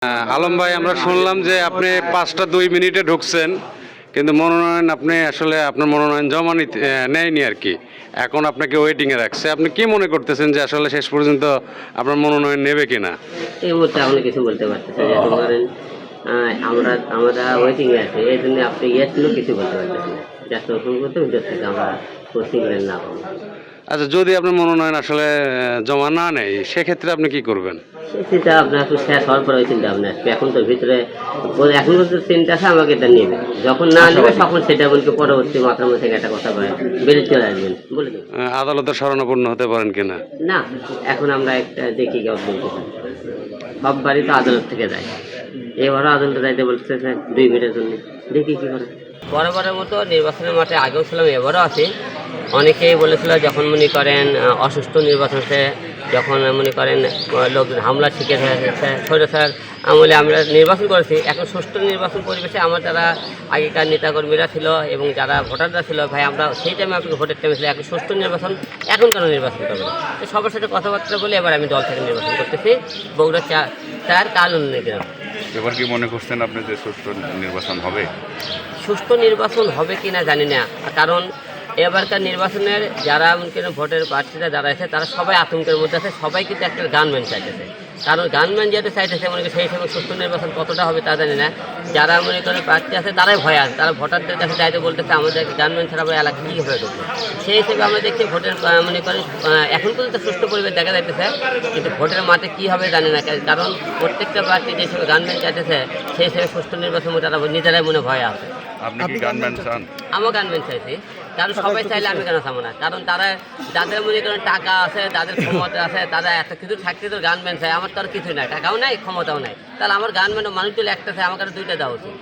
আলম ভাই, আমরা শুনলাম যে আপনি 5টা 2 মিনিটে ঢুকছেন, কিন্তু মনোনয়ন আপনি আসলে আপনার মনোনয়ন জমা নিতে নেয়নি আর কি। এখন আপনাকে ওয়েটিংয়ে রাখছে। আপনি কি মনে করতেছেন যে আসলে শেষ পর্যন্ত আপনার মনোনয়ন নেবে কিনা? এই মুহূর্তে আপনি কিছু বলতে পারতেছেন যেহেতু ধরেন আমরা ওয়েটিংয়ে আছি, এই জন্য আপনি ইয়েছিল কিছু বলতে পারতেছেন না। জাস্ট ওরকম করতে ভিতর থেকে আমরা সিগন্যাল না পাবো। আচ্ছা, যদি আপনার মনোনয়ন আসলে জমা না নেয়, সেক্ষেত্রে আপনি কি করবেন? সেটা আপনার একটু শেষ হওয়ার পরে ওই চিন্তা ভাবনা আসবে। এখন তো ভিতরে এখন পর্যন্ত চিন্তা আছে আমাকে এটা নেবে, যখন না নেবে তখন সেটা বলতে পরবর্তী মাথার মধ্যে থেকে একটা কথা বলে বেরিয়ে চলে আসবেন বলে দেবেন। আদালতের শরণাপন্ন হতে পারেন কিনা? না, এখন আমরা একটা দেখি সব বাড়ি তো আদালত থেকে যায়, এবারও আদালতে যাইতে বলতেছে 2 মিনিটের জন্য, দেখি কি করে। বরাবরের মতো নির্বাচনের মাঠে আগেও ছিলাম, এবারও আছি। অনেকেই বলেছিল যখন মনে করেন অসুস্থ নির্বাচনতে, যখন মনে করেন লোকজন হামলা শিখে স্বৈরাচার আমলে আমরা নির্বাচন করেছি। এখন সুষ্ঠু নির্বাচন পরিবেশে আমার যারা আগেকার নেতাকর্মীরা ছিল এবং যারা ভোটাররা ছিল, ভাই আমরা সেই টাইমে আপনাকে ভোটের টাইমে ছিল, এখন সুষ্ঠু নির্বাচন, এখন কেন নির্বাচন করবো না? তো সবার সাথে কথাবার্তা বলে এবার আমি দল থেকে নির্বাচন করতেছি, বগুড়া 4 কালুনি গ্রাম। এবার কি মনে করছেন আপনি যে সুষ্ঠু নির্বাচন হবে? সুষ্ঠু নির্বাচন হবে কি না জানি না, কারণ এবারকার নির্বাচনের যারা মনে করেন ভোটের প্রার্থীরা যারা আছে তারা সবাই আতঙ্কের মধ্যে আছে, সবাই কিন্তু একটা গানম্যান চাইতেছে। কারণ গানম্যান যেহেতু চাইতেছে, মনে করেন সেই হিসেবে সুষ্ঠু নির্বাচন কতটা হবে তা জানি না। যারা মনে করেন প্রার্থী আছে তারাই ভয় আছে, তারা ভোটারদের কাছে চাইতে বলতেছে আমাদেরকে গানম্যান ছাড়া এলাকা কী হয়ে ঢুকবে। সেই হিসেবে আমরা দেখছি ভোটের মনে করেন এখন পর্যন্ত সুষ্ঠু পরিবেশ দেখা যাইতেছে, কিন্তু ভোটের মাঠে কী হবে জানি না। কারণ প্রত্যেকটা প্রার্থী যে হিসেবে গানম্যান চাইতেছে সেই হিসেবে সুষ্ঠু নির্বাচন তারা নিজেরাই মনে ভয় আছে। আপনি কি গানম্যান চান? আমার গানম্যান চাইছি, কারণ সবাই চাইলে আমি কেন চাবো না? কারণ তারা যাদের মনে করেন টাকা আছে, যাদের ক্ষমতা আছে, তারা এত কিছু থাকতে তো গানম্যান চাই। আমার তো আর কিছুই নাই, টাকাও নাই, ক্ষমতাও নাই, তাহলে আমার গানম্যান মানুষ যদি একটা চাই, আমার কাছে 2টা দেওয়া উচিত।